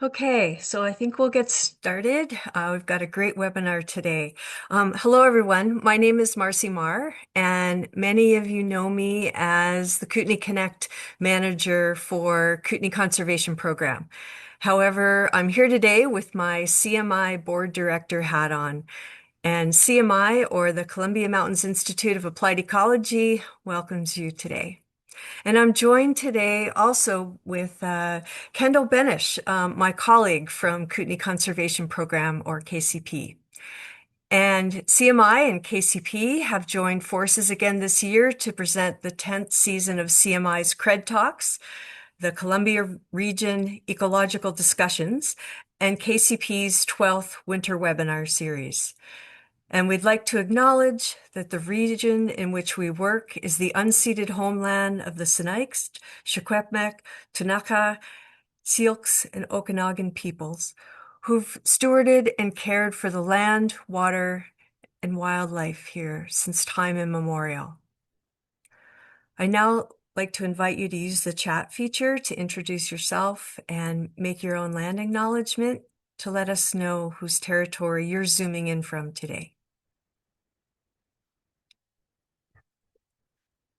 Okay, so I think we'll get started. We've got a great webinar today. Hello, everyone. My name is Marcy Marr, and many of you know me as the Kootenai Connect manager for Kootenai Conservation Program. However, I'm here today with my CMI board director hat on. And CMI, or the Columbia Mountains Institute of Applied Ecology, welcomes you today. And I'm joined today also with Kendall Benish, my colleague from Kootenai Conservation Program, or KCP. And CMI and KCP have joined forces again this year to present the 10th season of CMI's CRED Talks, the Columbia Region Ecological Discussions, and KCP's 12th Winter Webinar Series. And we'd like to acknowledge that the region in which we work is the unceded homeland of the Sinixt, Secwepemc, Tunaka, Syilx, and Okanagan peoples who've stewarded and cared for the land, water, and wildlife here since time immemorial. I now like to invite you to use the chat feature to introduce yourself and make your own land acknowledgement to let us know whose territory you're zooming in from today.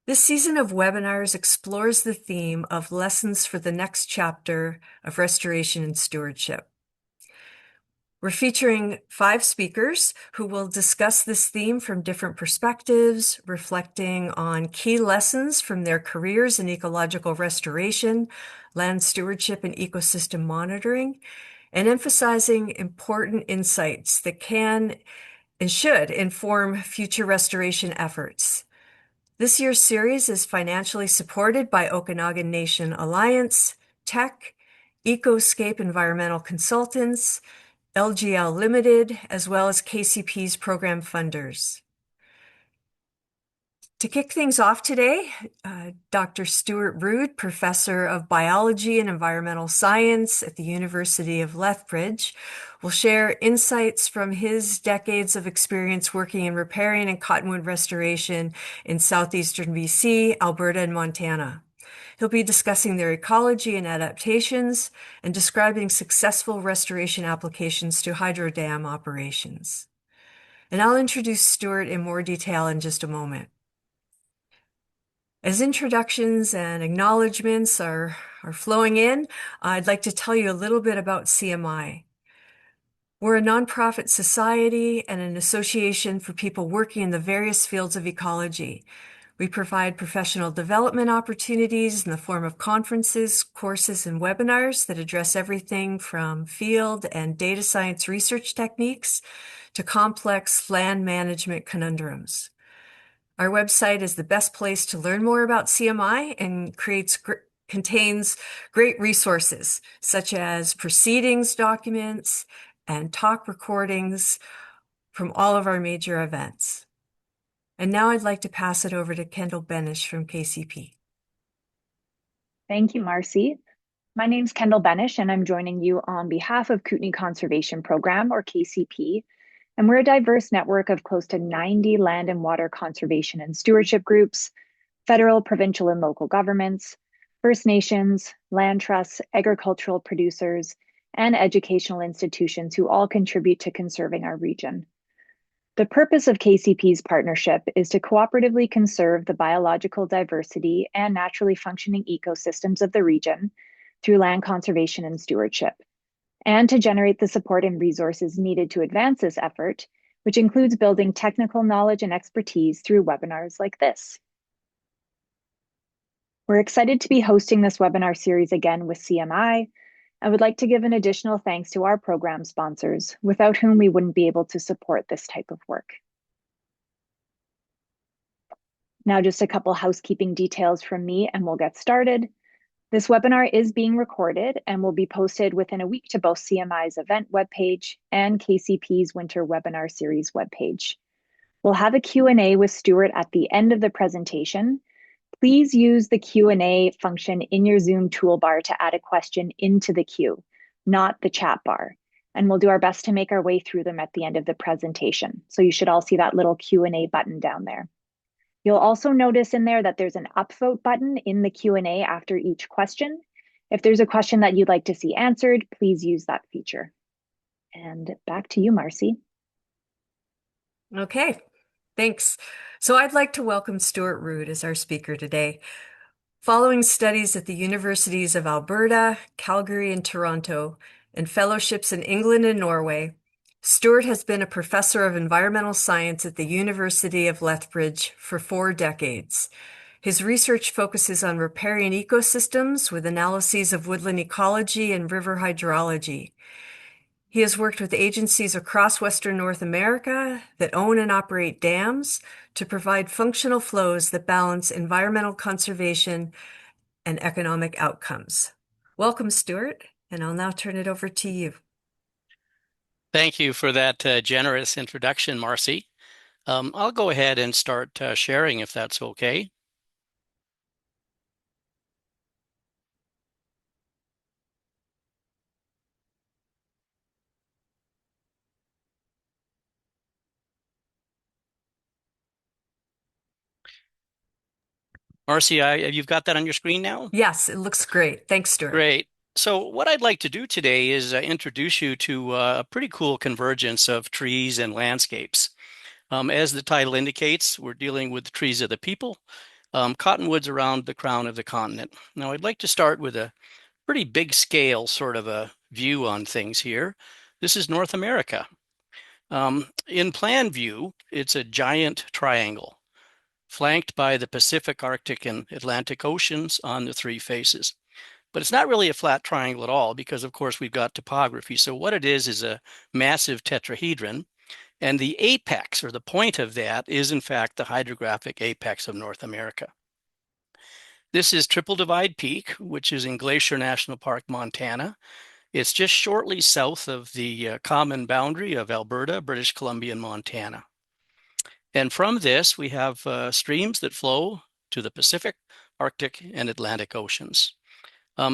This season of webinars explores the theme of lessons for the next chapter of restoration and stewardship. We're featuring 5 speakers who will discuss this theme from different perspectives, reflecting on key lessons from their careers in ecological restoration, land stewardship, and ecosystem monitoring, and emphasizing important insights that can and should inform future restoration efforts. This year's series is financially supported by Okanagan Nation Alliance, Tech, Ecoscape Environmental Consultants, LGL Limited, as well as KCP's program funders. To kick things off today, Dr. Stewart Rood, Professor of Biology and Environmental Science at the University of Lethbridge, will share insights from his decades of experience working in riparian and cottonwood restoration in southeastern BC, Alberta, and Montana. He'll be discussing their ecology and adaptations and describing successful restoration applications to hydro dam operations. And I'll introduce Stewart in more detail in just a moment. As introductions and acknowledgements are flowing in, I'd like to tell you a little bit about CMI. We're a nonprofit society and an association for people working in the various fields of ecology. We provide professional development opportunities in the form of conferences, courses, and webinars that address everything from field and data science research techniques to complex land management conundrums. Our website is the best place to learn more about CMI and contains great resources such as proceedings documents and talk recordings from all of our major events. And now I'd like to pass it over to Kendall Benish from KCP. Thank you, Marcy. My name's Kendall Benish, and I'm joining you on behalf of Kootenai Conservation Program, or KCP. And we're a diverse network of close to 90 land and water conservation and stewardship groups, federal, provincial, and local governments, First Nations, land trusts, agricultural producers, and educational institutions who all contribute to conserving our region. The purpose of KCP's partnership is to cooperatively conserve the biological diversity and naturally functioning ecosystems of the region through land conservation and stewardship, and to generate the support and resources needed to advance this effort, which includes building technical knowledge and expertise through webinars like this. We're excited to be hosting this webinar series again with CMI. I would like to give an additional thanks to our program sponsors, without whom we wouldn't be able to support this type of work. Now, just a couple housekeeping details from me and we'll get started. This webinar is being recorded and will be posted within a week to both CMI's event webpage and KCP's Winter Webinar Series webpage. We'll have a Q&A with Stewart at the end of the presentation. Please use the Q&A function in your Zoom toolbar to add a question into the queue, not the chat bar. And we'll do our best to make our way through them at the end of the presentation. So you should all see that little Q&A button down there. You'll also notice in there that there's an upvote button in the Q&A after each question. If there's a question that you'd like to see answered, please use that feature. And back to you, Marcy. Okay, thanks. So I'd like to welcome Stewart Rood as our speaker today. Following studies at the universities of Alberta, Calgary, and Toronto, and fellowships in England and Norway, Stewart has been a professor of environmental science at the University of Lethbridge for 4 decades. His research focuses on riparian ecosystems with analyses of woodland ecology and river hydrology. He has worked with agencies across Western North America that own and operate dams to provide functional flows that balance environmental conservation and economic outcomes. Welcome, Stewart, and I'll now turn it over to you. Thank you for that generous introduction, Marcy. I'll go ahead and start sharing if that's okay. Marcy, you've got that on your screen now? Yes, it looks great. Thanks, Stewart. Great. So what I'd like to do today is introduce you to a pretty cool convergence of trees and landscapes. As the title indicates, we're dealing with the trees of the people, cottonwoods around the crown of the continent. Now, I'd like to start with a pretty big scale sort of a view on things here. This is North America. In plan view, it's a giant triangle flanked by the Pacific, Arctic, and Atlantic Oceans on the three faces. But it's not really a flat triangle at all because, of course, we've got topography. So what it is a massive tetrahedron. And the apex, or the point of that, is in fact the hydrographic apex of North America. This is Triple Divide Peak, which is in Glacier National Park, Montana. It's just shortly south of the common boundary of Alberta, British Columbia, and Montana. And from this, we have streams that flow to the Pacific, Arctic, and Atlantic Oceans.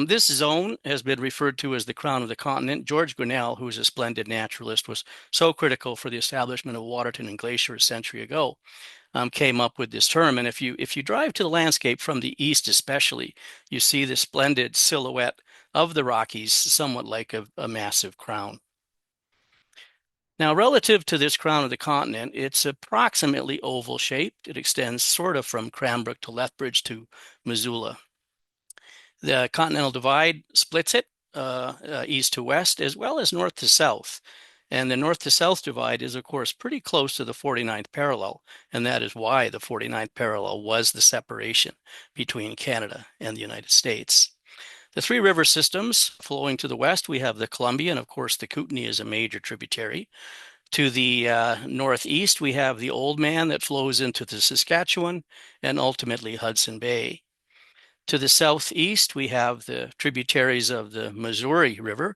This zone has been referred to as the crown of the continent. George Grinnell, who is a splendid naturalist, was so critical for the establishment of Waterton and Glacier a century ago, came up with this term. And if you drive to the landscape from the east especially, you see the splendid silhouette of the Rockies, somewhat like a massive crown. Now, relative to this crown of the continent, it's approximately oval shaped. It extends sort of from Cranbrook to Lethbridge to Missoula. The Continental Divide splits it east to west as well as north to south. And the north to south divide is, of course, pretty close to the 49th parallel. And that is why the 49th parallel was the separation between Canada and the United States. The three river systems flowing to the west, we have the Columbia, and of course, the Kootenay is a major tributary. To the northeast, we have the Oldman that flows into the Saskatchewan and ultimately Hudson Bay. To the southeast, we have the tributaries of the Missouri River.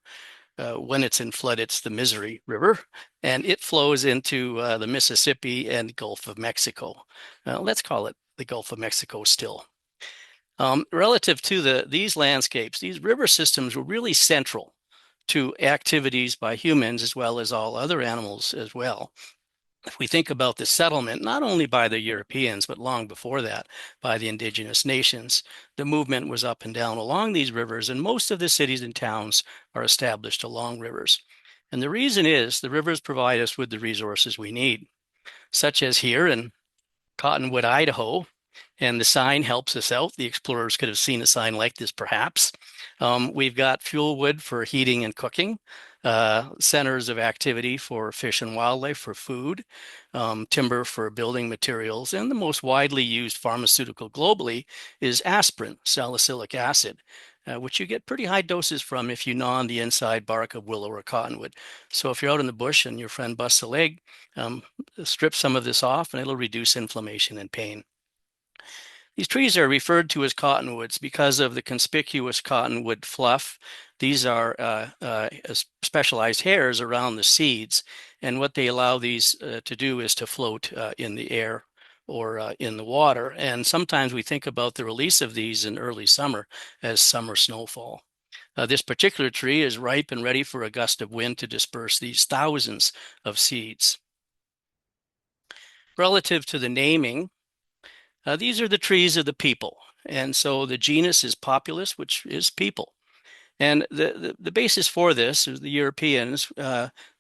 When it's in flood, it's the Misery River, and it flows into the Mississippi and Gulf of Mexico. Let's call it the Gulf of Mexico still. Relative to these landscapes, these river systems were really central to activities by humans as well as all other animals as well. If we think about the settlement, not only by the Europeans, but long before that, by the indigenous nations, the movement was up and down along these rivers, and most of the cities and towns are established along rivers. And the reason is the rivers provide us with the resources we need, such as here in Cottonwood, Idaho, and the sign helps us out. The explorers could have seen a sign like this, perhaps. We've got fuel wood for heating and cooking, centers of activity for fish and wildlife, for food, timber for building materials, and the most widely used pharmaceutical globally is aspirin, salicylic acid, which you get pretty high doses from if you gnaw on the inside bark of willow or cottonwood. So if you're out in the bush and your friend busts a leg, strip some of this off and it'll reduce inflammation and pain. These trees are referred to as cottonwoods because of the conspicuous cottonwood fluff. These are specialized hairs around the seeds, and what they allow these to do is to float in the air or in the water. And sometimes we think about the release of these in early summer as summer snowfall. This particular tree is ripe and ready for a gust of wind to disperse these thousands of seeds. Relative to the naming, these are the trees of the people. And so the genus is Populus, which is people. And the basis for this is the Europeans,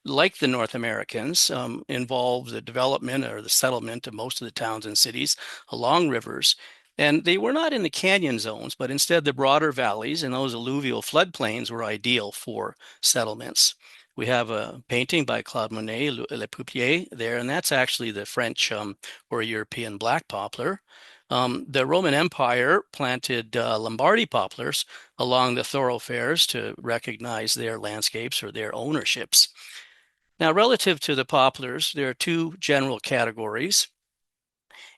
like the North Americans, involved the development or the settlement of most of the towns and cities along rivers. And they were not in the canyon zones, but instead the broader valleys and those alluvial floodplains were ideal for settlements. We have a painting by Claude Monet, Le Peuplier, there, and that's actually the French or European black poplar. The Roman Empire planted Lombardy poplars along the thoroughfares to recognize their landscapes or their ownerships. Now, relative to the poplars, there are two general categories.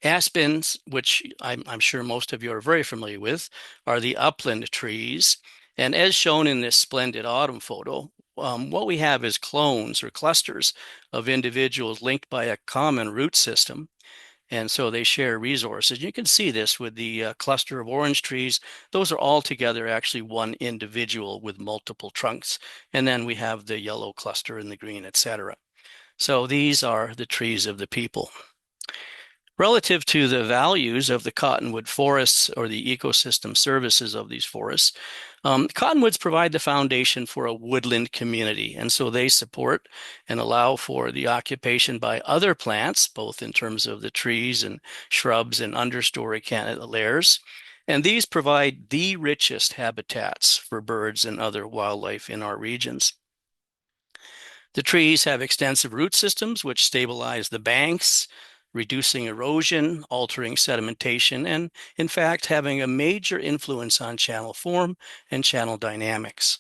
Aspens, which I'm sure most of you are very familiar with, are the upland trees. And as shown in this splendid autumn photo, what we have is clones or clusters of individuals linked by a common root system. And so they share resources. You can see this with the cluster of orange trees. Those are all together actually one individual with multiple trunks. And then we have the yellow cluster and the green, etc. So these are the trees of the people. Relative to the values of the cottonwood forests or the ecosystem services of these forests, cottonwoods provide the foundation for a woodland community. And so they support and allow for the occupation by other plants, both in terms of the trees and shrubs and understory layers. And these provide the richest habitats for birds and other wildlife in our regions. The trees have extensive root systems which stabilize the banks, reducing erosion, altering sedimentation, and in fact, having a major influence on channel form and channel dynamics.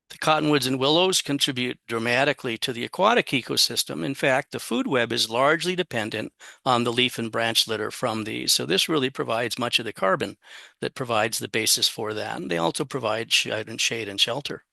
The cottonwoods and willows contribute dramatically to the aquatic ecosystem. In fact, the food web is largely dependent on the leaf and branch litter from these. So this really provides much of the carbon that provides the basis for that. And they also provide shade and shelter.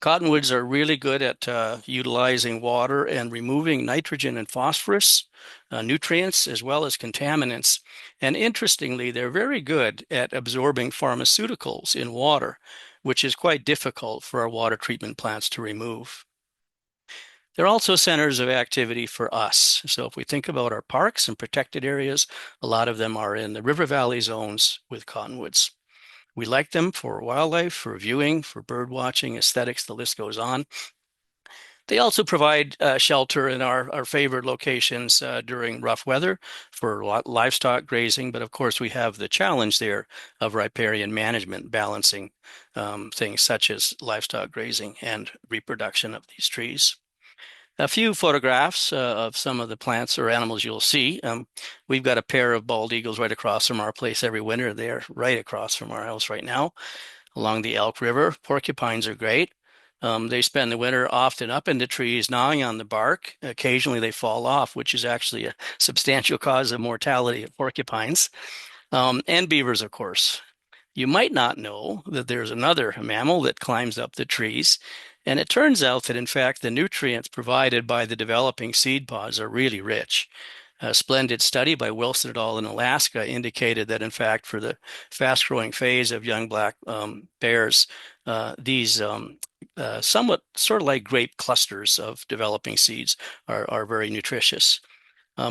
Cottonwoods are really good at utilizing water and removing nitrogen and phosphorus, nutrients, as well as contaminants. And interestingly, they're very good at absorbing pharmaceuticals in water, which is quite difficult for our water treatment plants to remove. They're also centers of activity for us. So if we think about our parks and protected areas, a lot of them are in the river valley zones with cottonwoods. We like them for wildlife, for viewing, for bird watching, aesthetics, the list goes on. They also provide shelter in our favorite locations during rough weather for livestock grazing. But of course, we have the challenge there of riparian management, balancing things such as livestock grazing and reproduction of these trees. A few photographs of some of the plants or animals you'll see. We've got a pair of bald eagles right across from our place every winter. They're right across from our house right now along the Elk River. Porcupines are great. They spend the winter often up in the trees, gnawing on the bark. Occasionally they fall off, which is actually a substantial cause of mortality of porcupines. And beavers, of course. You might not know that there's another mammal that climbs up the trees. And it turns out that, in fact, the nutrients provided by the developing seed pods are really rich. A splendid study by Wilson et al. In Alaska indicated that, in fact, for the fast-growing phase of young black bears, these somewhat sort of like grape clusters of developing seeds are very nutritious.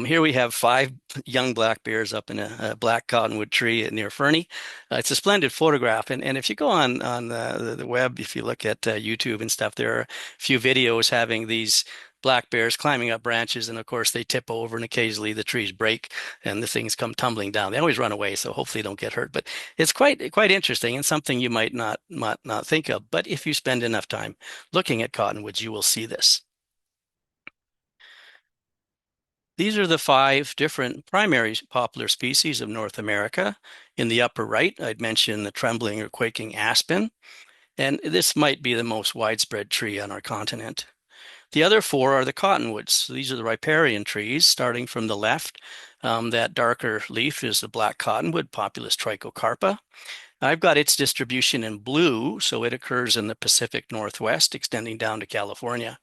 Here we have 5 young black bears up in a black cottonwood tree near Fernie. It's a splendid photograph. And if you go on the web, if you look at YouTube and stuff, there are a few videos having these black bears climbing up branches. And of course, they tip over and occasionally the trees break and the things come tumbling down. They always run away, so hopefully they don't get hurt. But it's quite interesting and something you might not think of. But if you spend enough time looking at cottonwoods, you will see this. These are the 5 different primary poplar species of North America. In the upper right, I'd mentioned the trembling or quaking aspen, and this might be the most widespread tree on our continent. The other 4 are the cottonwoods. So these are the riparian trees, starting from the left. That darker leaf is the black cottonwood, Populus trichocarpa. I've got its distribution in blue, so it occurs in the Pacific Northwest, extending down to California.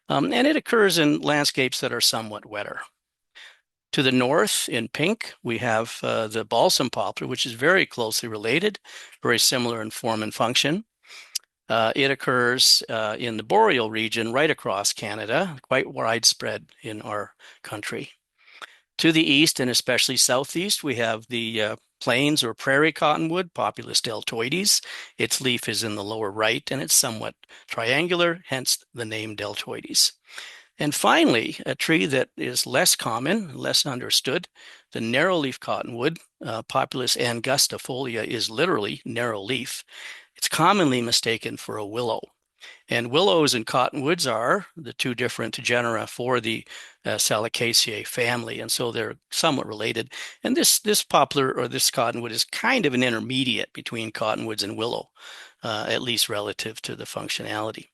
And it occurs in landscapes that are somewhat wetter. To the north, in pink, we have the balsam poplar, which is very closely related, very similar in form and function. It occurs in the boreal region right across Canada, quite widespread in our country. To the east and especially southeast, we have the plains or prairie cottonwood, Populus deltoides. Its leaf is in the lower right, and it's somewhat triangular, hence the name deltoides. And finally, a tree that is less common, less understood, the narrow-leaf cottonwood, Populus angustifolia, is literally narrow leaf. It's commonly mistaken for a willow. And willows and cottonwoods are the two different genera for the Salicaceae family, and so they're somewhat related. And this poplar or this cottonwood is kind of an intermediate between cottonwoods and willow, at least relative to the functionality.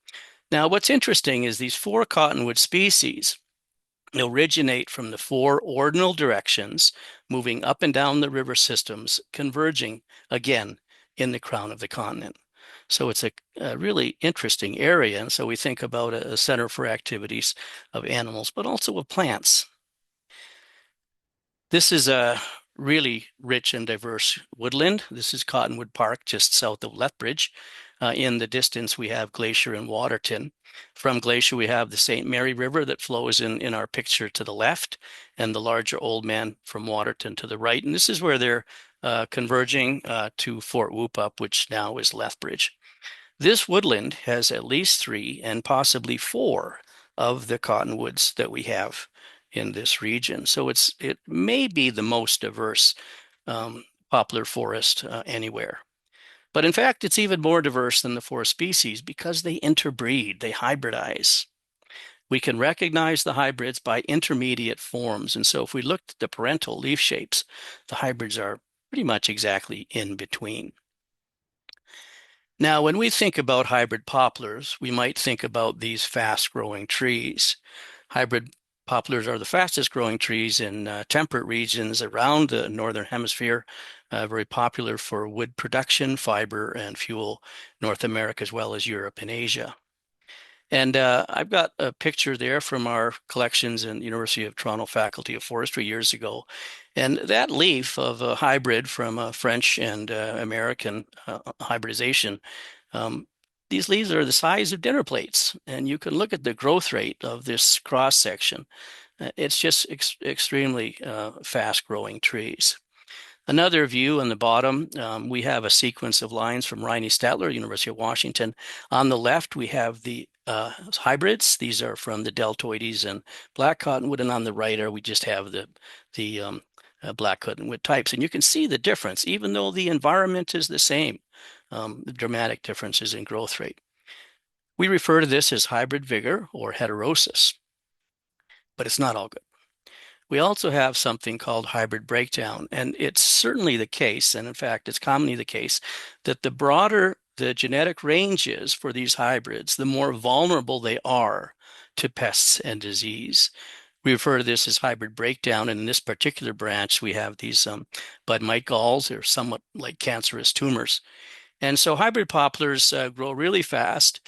Now, what's interesting is these four cottonwood species originate from the four ordinal directions, moving up and down the river systems, converging again in the crown of the continent. So it's a really interesting area. And so we think about a center for activities of animals, but also of plants. This is a really rich and diverse woodland. This is Cottonwood Park, just south of Lethbridge. In the distance, we have Glacier and Waterton. From Glacier, we have the St. Mary River that flows in our picture to the left, and the larger Oldman from Waterton to the right. And this is where they're converging to Fort Whoop-Up, which now is Lethbridge. This woodland has at least 3 and possibly 4 of the cottonwoods that we have in this region. So it may be the most diverse poplar forest anywhere. But in fact, it's even more diverse than the 4 species because they interbreed, they hybridize. We can recognize the hybrids by intermediate forms. And so if we looked at the parental leaf shapes, the hybrids are pretty much exactly in between. Now, when we think about hybrid poplars, we might think about these fast-growing trees. Hybrid poplars are the fastest growing trees in temperate regions around the northern hemisphere, very popular for wood production, fiber, and fuel, North America as well as Europe and Asia. And I've got a picture there from our collections in the University of Toronto Faculty of Forestry years ago. And that leaf of a hybrid from a French and American hybridization, these leaves are the size of dinner plates. And you can look at the growth rate of this cross section. It's just extremely fast-growing trees. Another view on the bottom, we have a sequence of lines from Riney Statler, University of Washington. On the left, we have the hybrids. These are from the deltoides and black cottonwood, and on the right we just have the black cottonwood types. And you can see the difference, even though the environment is the same, the dramatic differences in growth rate. We refer to this as hybrid vigor or heterosis, but it's not all good. We also have something called hybrid breakdown, and it's certainly the case, and in fact, it's commonly the case, that the broader the genetic range is for these hybrids, the more vulnerable they are to pests and disease. We refer to this as hybrid breakdown, and in this particular branch, we have these bud mite galls. They're somewhat like cancerous tumors. And so hybrid poplars grow really fast,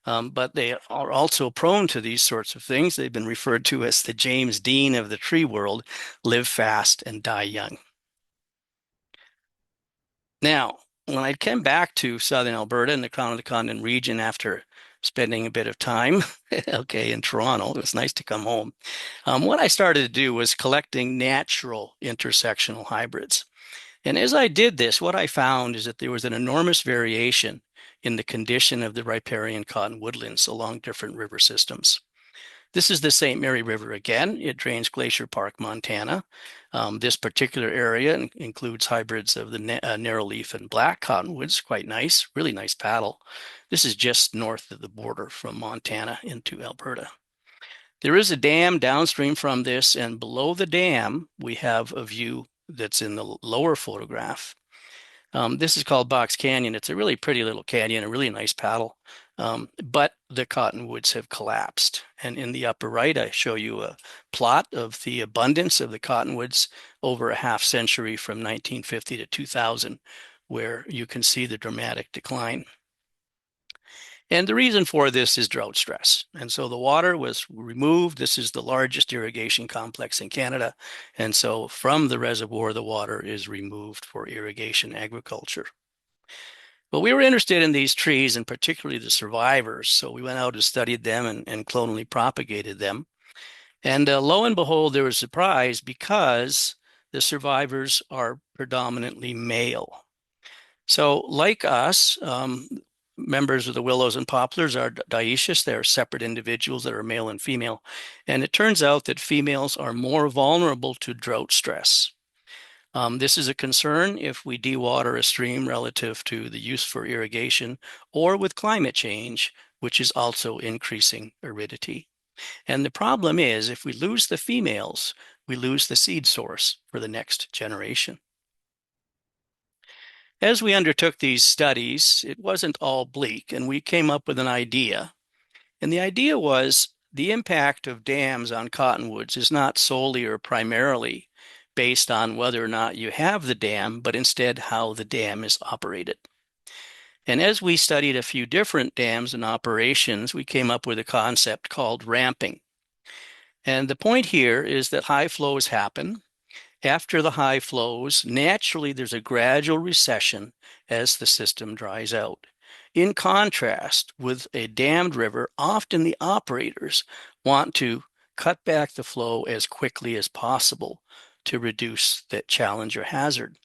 but they are also prone to these sorts of things. They've been referred to as the James Dean of the tree world, live fast and die young. Now, when I came back to southern Alberta and the Crown of the Continent region after spending a bit of time, okay, in Toronto, it was nice to come home. What I started to do was collecting natural intersectional hybrids. And as I did this, what I found is that there was an enormous variation in the condition of the riparian cotton woodlands along different river systems. This is the St. Mary River again. It drains Glacier Park, Montana. This particular area includes hybrids of the narrowleaf and black cottonwoods, quite nice, really nice paddle. This is just north of the border from Montana into Alberta. There is a dam downstream from this, and below the dam, we have a view that's in the lower photograph. This is called Box Canyon. It's a really pretty little canyon, a really nice paddle, but the cottonwoods have collapsed. And in the upper right, I show you a plot of the abundance of the cottonwoods over a half century from 1950 to 2000, where you can see the dramatic decline. And the reason for this is drought stress. And so the water was removed. This is the largest irrigation complex in Canada. And so from the reservoir, the water is removed for irrigation agriculture. But we were interested in these trees and particularly the survivors. So we went out and studied them and clonally propagated them. And lo and behold, there was a surprise because the survivors are predominantly male. So like us, members of the willows and poplars are dioecious. They're separate individuals that are male and female. And it turns out that females are more vulnerable to drought stress. This is a concern if we dewater a stream relative to the use for irrigation or with climate change, which is also increasing aridity. And the problem is if we lose the females, we lose the seed source for the next generation. As we undertook these studies, it wasn't all bleak, and we came up with an idea. And the idea was the impact of dams on cottonwoods is not solely or primarily based on whether or not you have the dam, but instead how the dam is operated. And as we studied a few different dams and operations, we came up with a concept called ramping. And the point here is that high flows happen. After the high flows, naturally there's a gradual recession as the system dries out. In contrast, with a dammed river, often the operators want to cut back the flow as quickly as possible to reduce that challenge or hazard.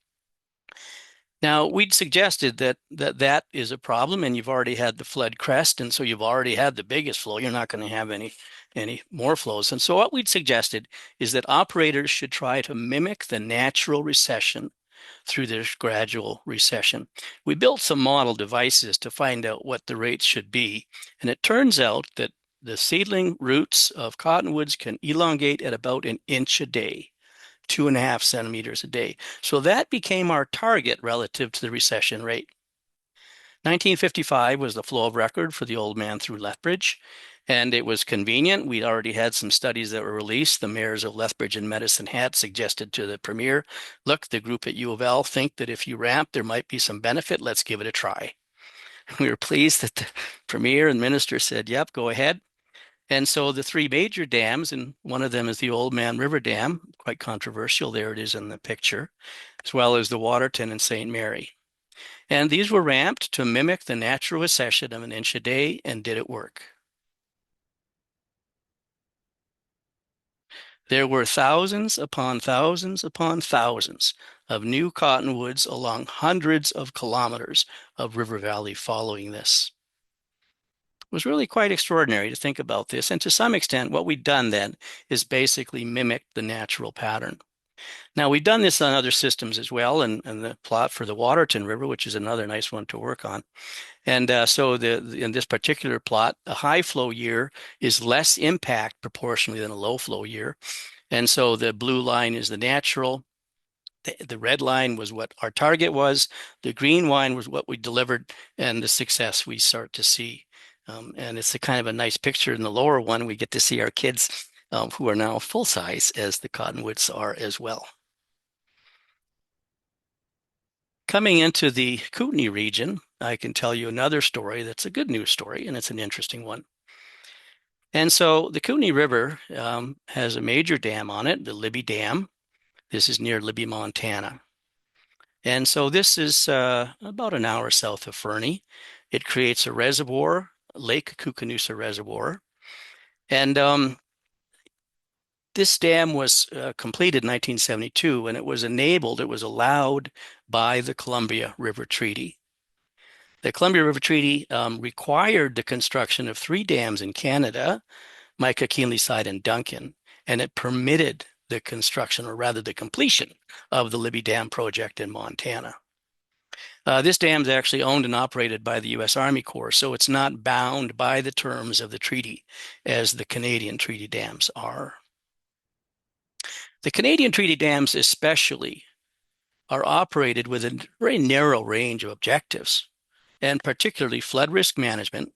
Now, we'd suggested that is a problem, and you've already had the flood crest, and so you've already had the biggest flow. You're not going to have any more flows. And so what we'd suggested is that operators should try to mimic the natural recession through this gradual recession. We built some model devices to find out what the rates should be, and it turns out that the seedling roots of cottonwoods can elongate at about an inch a day. 2.5 centimeters a day. So that became our target relative to the recession rate. 1955 was the flow of record for the Old Man through Lethbridge, and it was convenient. We'd already had some studies that were released. The mayors of Lethbridge and Medicine Hat suggested to the premier, look, the group at U of L think that if you ramp, there might be some benefit. Let's give it a try. We were pleased that the premier and minister said, yep, go ahead. And so the three major dams, and one of them is the Old Man River Dam, quite controversial. There it is in the picture, as well as the Waterton and St. Mary. And these were ramped to mimic the natural recession of an inch a day, and did it work? There were thousands upon thousands upon thousands of new cottonwoods along hundreds of kilometers of river valley following this. Was really quite extraordinary to think about this. And to some extent, what we've done then is basically mimic the natural pattern. Now, we've done this on other systems as well, and the plot for the Waterton River, which is another nice one to work on. And so in this particular plot, a high flow year is less impact proportionally than a low flow year. And so the blue line is the natural. The red line was what our target was. The green line was what we delivered and the success we start to see. And it's a kind of a nice picture in the lower one. We get to see our kids who are now full size, as the cottonwoods are as well. Coming into the Kootenay region, I can tell you another story that's a good news story, and it's an interesting one. And so the Kootenay River has a major dam on it, the Libby Dam. This is near Libby, Montana. And so this is about an hour south of Fernie. It creates a reservoir, Lake Koocanusa Reservoir. And this dam was completed in 1972, and it was allowed by the Columbia River Treaty. The Columbia River Treaty required the construction of 3 dams in Canada, Mica, Keenly Side, and Duncan, and it permitted the construction, or rather the completion, of the Libby Dam project in Montana. This dam is actually owned and operated by the U.S. Army Corps, so it's not bound by the terms of the treaty as the Canadian treaty dams are. The Canadian treaty dams especially are operated with a very narrow range of objectives, and particularly flood risk management,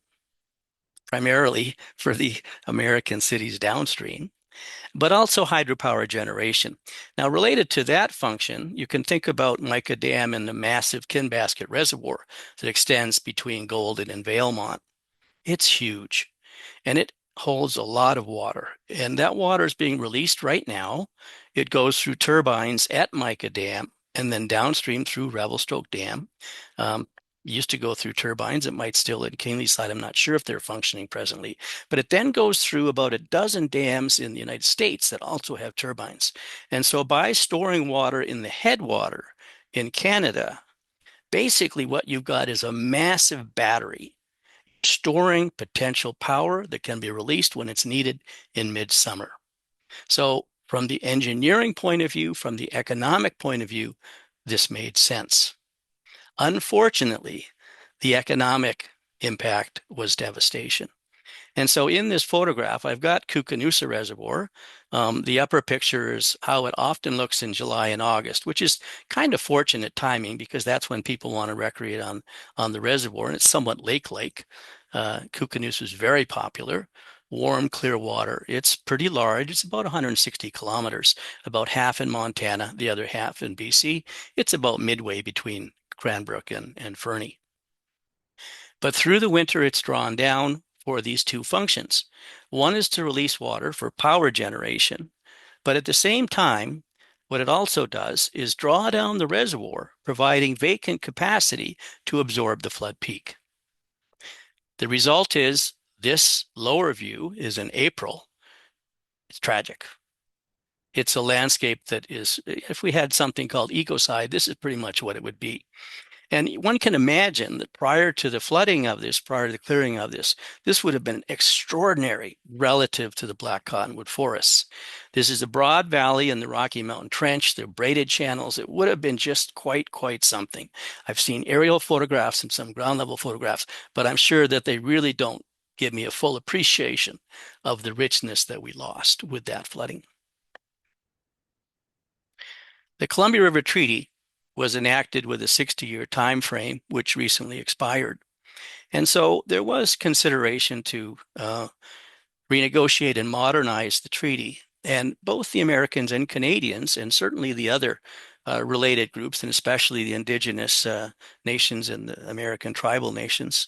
primarily for the American cities downstream, but also hydropower generation. Now, related to that function, you can think about Mica Dam and the massive Kinbasket Reservoir that extends between Golden and Valemont. It's huge, and it holds a lot of water, and that water is being released right now. It goes through turbines at Mica Dam and then downstream through Revelstoke Dam. used to go through turbines. It might still at Kingsley side. I'm not sure if they're functioning presently, but it then goes through about a dozen dams in the United States that also have turbines. And so by storing water in the headwater in Canada, basically what you've got is a massive battery storing potential power that can be released when it's needed in midsummer. So from the engineering point of view, from the economic point of view, this made sense. Unfortunately, the economic impact was devastation. And so in this photograph, I've got Koocanusa Reservoir. The upper picture is how it often looks in July and August, which is kind of fortunate timing because that's when people want to recreate on the reservoir, and it's somewhat lake-like. Koocanusa is very popular, warm, clear water. It's pretty large. It's about 160 kilometers, about half in Montana, the other half in BC. It's about midway between Cranbrook and Fernie. But through the winter, it's drawn down for these two functions. One is to release water for power generation, but at the same time, what it also does is draw down the reservoir, providing vacant capacity to absorb the flood peak. The result is this lower view is in April. It's tragic. It's a landscape that is, if we had something called ecocide, this is pretty much what it would be. And one can imagine that prior to the flooding of this, prior to the clearing of this, this would have been extraordinary relative to the black cottonwood forests. This is a broad valley in the Rocky Mountain Trench. They're braided channels. It would have been just quite something. I've seen aerial photographs and some ground level photographs, but I'm sure that they really don't give me a full appreciation of the richness that we lost with that flooding. The Columbia River Treaty was enacted with a 60-year time frame, which recently expired. And so there was consideration to renegotiate and modernize the treaty. And both the Americans and Canadians, and certainly the other related groups, and especially the indigenous nations and the American tribal nations,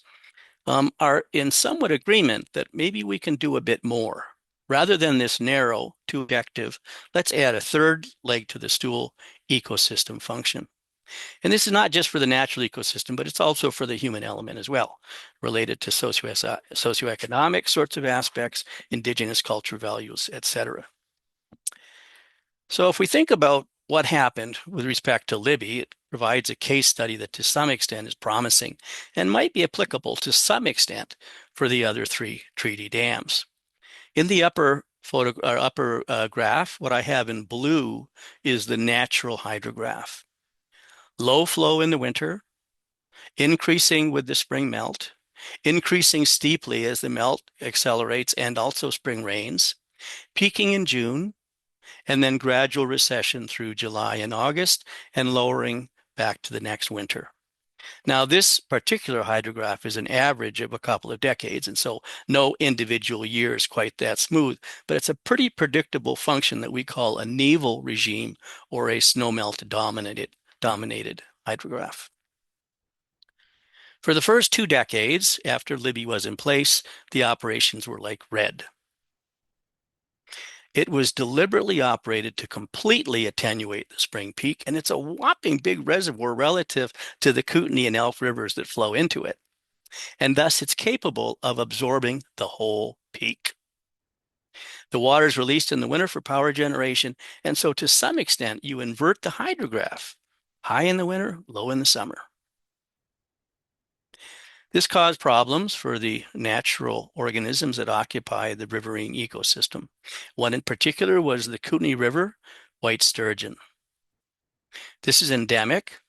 are in somewhat agreement that maybe we can do a bit more. Rather than this narrow, too objective, let's add a third leg to the stool, ecosystem function. And this is not just for the natural ecosystem, but it's also for the human element as well, related to socioeconomic sorts of aspects, indigenous culture values, etc. So if we think about what happened with respect to Libby, it provides a case study that to some extent is promising and might be applicable to some extent for the other three treaty dams. In the upper graph, what I have in blue is the natural hydrograph. Low flow in the winter, increasing with the spring melt, increasing steeply as the melt accelerates and also spring rains, peaking in June, and then gradual recession through July and August and lowering back to the next winter. Now, this particular hydrograph is an average of a couple of decades, and so no individual year is quite that smooth, but it's a pretty predictable function that we call a naval regime or a snowmelt dominated hydrograph. For the first 2 decades after Libby was in place, the operations were like red. It was deliberately operated to completely attenuate the spring peak, and it's a whopping big reservoir relative to the Kootenai and Elk rivers that flow into it. And thus it's capable of absorbing the whole peak. The water is released in the winter for power generation, and so to some extent you invert the hydrograph. High in the winter, low in the summer. This caused problems for the natural organisms that occupy the riverine ecosystem. One in particular was the Kootenai River white sturgeon. This is endemic.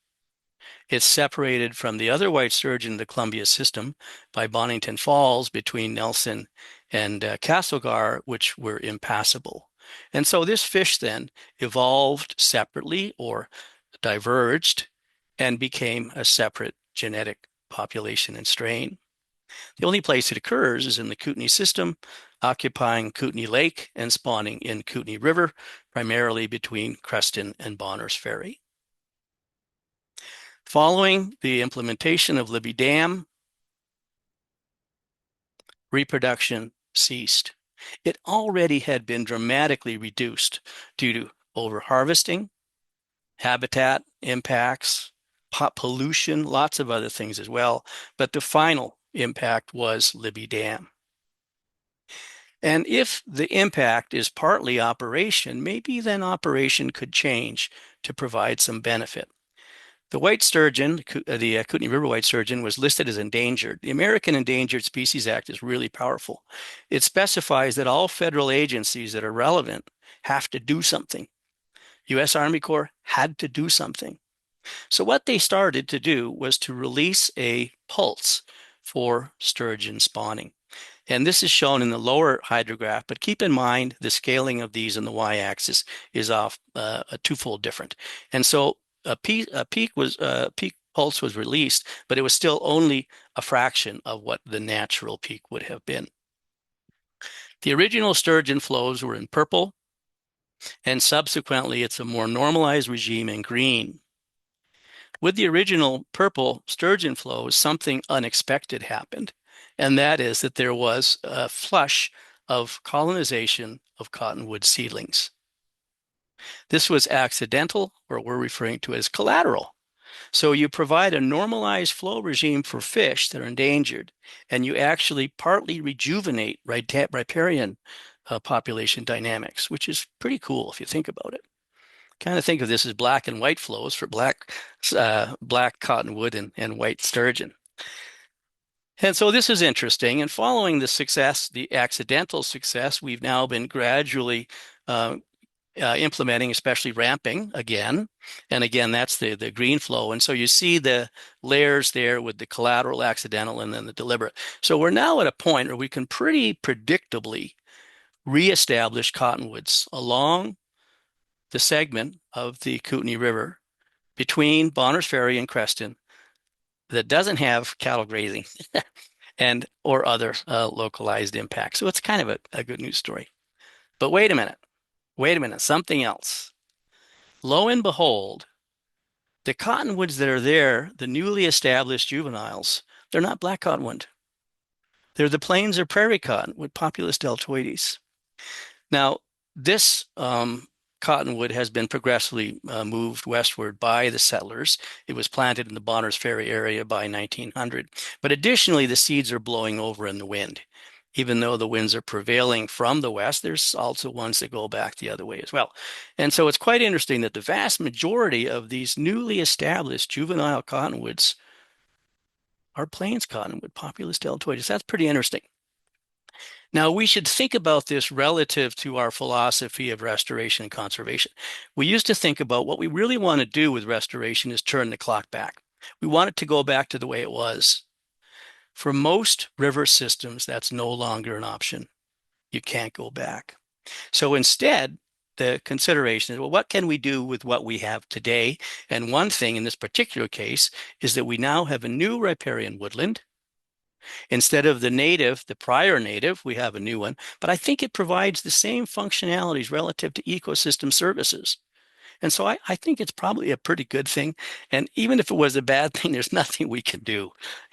It's separated from the other white sturgeon in the Columbia system by Bonington Falls between Nelson and Castlegar, which were impassable. And so this fish then evolved separately or diverged and became a separate genetic population and strain. The only place it occurs is in the Kootenai system, occupying Kootenai Lake and spawning in Kootenai River, primarily between Creston and Bonners Ferry. Following the implementation of Libby Dam, reproduction ceased. It already had been dramatically reduced due to overharvesting, habitat impacts, pollution, lots of other things as well. But the final impact was Libby Dam. And if the impact is partly operation, maybe then operation could change to provide some benefit. The white sturgeon, the Kootenai River white sturgeon, was listed as endangered. The American Endangered Species Act is really powerful. It specifies that all federal agencies that are relevant have to do something. U.S. Army Corps had to do something. So what they started to do was to release a pulse for sturgeon spawning. And this is shown in the lower hydrograph, but keep in mind the scaling of these in the y-axis is off a twofold different. And so a peak pulse was released, but it was still only a fraction of what the natural peak would have been. The original sturgeon flows were in purple, and subsequently it's a more normalized regime in green. With the original purple sturgeon flows, something unexpected happened, and that is that there was a flush of colonization of cottonwood seedlings. This was accidental, or we're referring to as collateral. So you provide a normalized flow regime for fish that are endangered, and you actually partly rejuvenate riparian population dynamics, which is pretty cool if you think about it. Kind of think of this as black and white flows for black cottonwood and white sturgeon. And so this is interesting. And following the success, the accidental success, we've now been gradually implementing, especially ramping again. And again, that's the green flow. And so you see the layers there with the collateral, accidental, and then the deliberate. So we're now at a point where we can pretty predictably reestablish cottonwoods along the segment of the Kootenai River between Bonners Ferry and Creston that doesn't have cattle grazing and or other localized impacts. So it's kind of a good news story. But wait a minute, something else. Lo and behold, the cottonwoods that are there, the newly established juveniles, they're not black cottonwood. They're the plains or prairie cottonwood, Populus deltoides. Now, this cottonwood has been progressively moved westward by the settlers. It was planted in the Bonners Ferry area by 1900. But additionally, the seeds are blowing over in the wind. Even though the winds are prevailing from the west, there's also ones that go back the other way as well. And so it's quite interesting that the vast majority of these newly established juvenile cottonwoods are plains cottonwood, Populus deltoides. That's pretty interesting. Now, we should think about this relative to our philosophy of restoration and conservation. We used to think about what we really want to do with restoration is turn the clock back. We want it to go back to the way it was. For most river systems, that's no longer an option. You can't go back. So instead, the consideration is, well, what can we do with what we have today? And one thing in this particular case is that we now have a new riparian woodland. Instead of the prior native, we have a new one, but I think it provides the same functionalities relative to ecosystem services. And so I think it's probably a pretty good thing. And even if it was a bad thing, there's nothing we can do.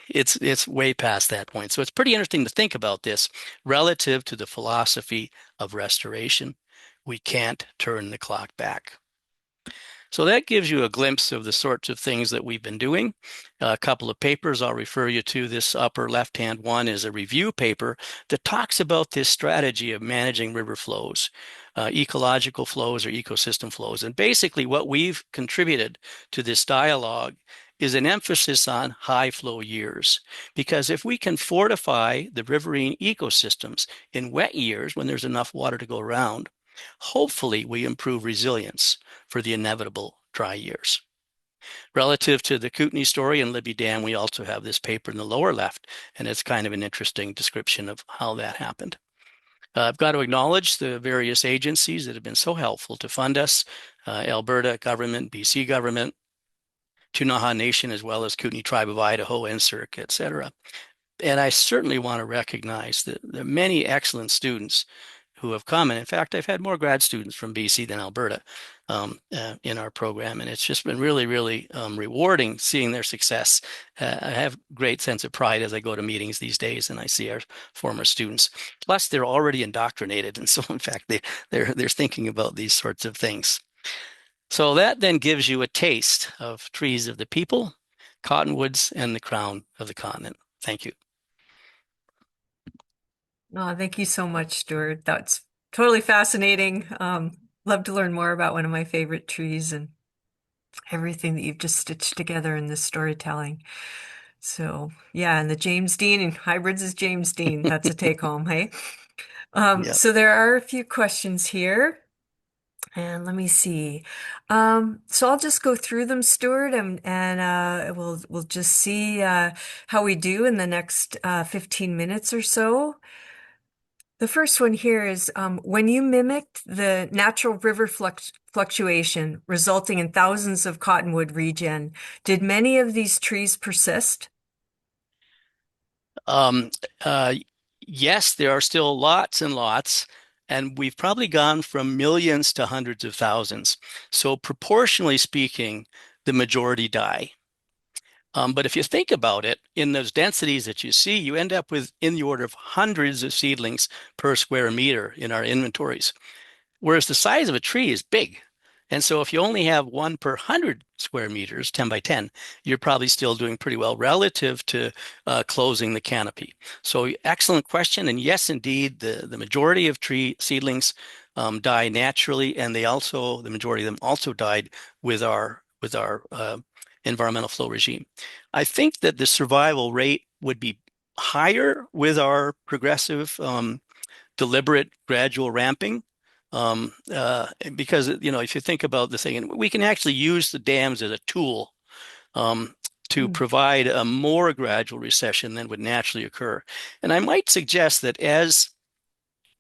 It's way past that point. So it's pretty interesting to think about this relative to the philosophy of restoration. We can't turn the clock back. So that gives you a glimpse of the sorts of things that we've been doing. A couple of papers I'll refer you to. This upper left-hand one is a review paper that talks about this strategy of managing river flows, ecological flows or ecosystem flows. And basically what we've contributed to this dialogue is an emphasis on high flow years. Because if we can fortify the riverine ecosystems in wet years when there's enough water to go around, hopefully we improve resilience for the inevitable dry years. Relative to the Kootenai story and Libby Dam, we also have this paper in the lower left, and it's kind of an interesting description of how that happened. I've got to acknowledge the various agencies that have been so helpful to fund us, Alberta government, BC government, Ktunaxa Nation, as well as Kootenai Tribe of Idaho, NSERC, et cetera. And I certainly want to recognize the many excellent students who have come. And in fact, I've had more grad students from BC than Alberta in our program. And it's just been really, really rewarding seeing their success. I have great sense of pride as I go to meetings these days and I see our former students. Plus, they're already indoctrinated. And so, in fact, they're thinking about these sorts of things. So that then gives you a taste of trees of the people, cottonwoods, and the crown of the continent. Thank you. Oh, thank you so much, Stuart. That's totally fascinating. Love to learn more about one of my favorite trees and everything that you've just stitched together in this storytelling. So, yeah, and the James Dean and hybrids is James Dean. That's a take home, hey? Yeah. So there are a few questions here. And let me see. So I'll just go through them, Stuart, and we'll just see how we do in the next 15 minutes or so. The first one here is when you mimicked the natural river fluctuation resulting in thousands of cottonwood regen, did many of these trees persist? Um, uh, yes, there are still lots and lots, and we've probably gone from millions to hundreds of thousands. So proportionally speaking, the majority die. But if you think about it, in those densities that you see, you end up with in the order of hundreds of seedlings per square meter in our inventories. Whereas the size of a tree is big. And so if you only have one per 100 square meters, 10 by 10, you're probably still doing pretty well relative to closing the canopy. So excellent question. And yes, indeed, the majority of tree seedlings die naturally, and the majority of them also died with our environmental flow regime. I think that the survival rate would be higher with our progressive deliberate, gradual ramping. Because, if you think about the thing, and we can actually use the dams as a tool um, to Mm, provide a more gradual recession than would naturally occur. And I might suggest that as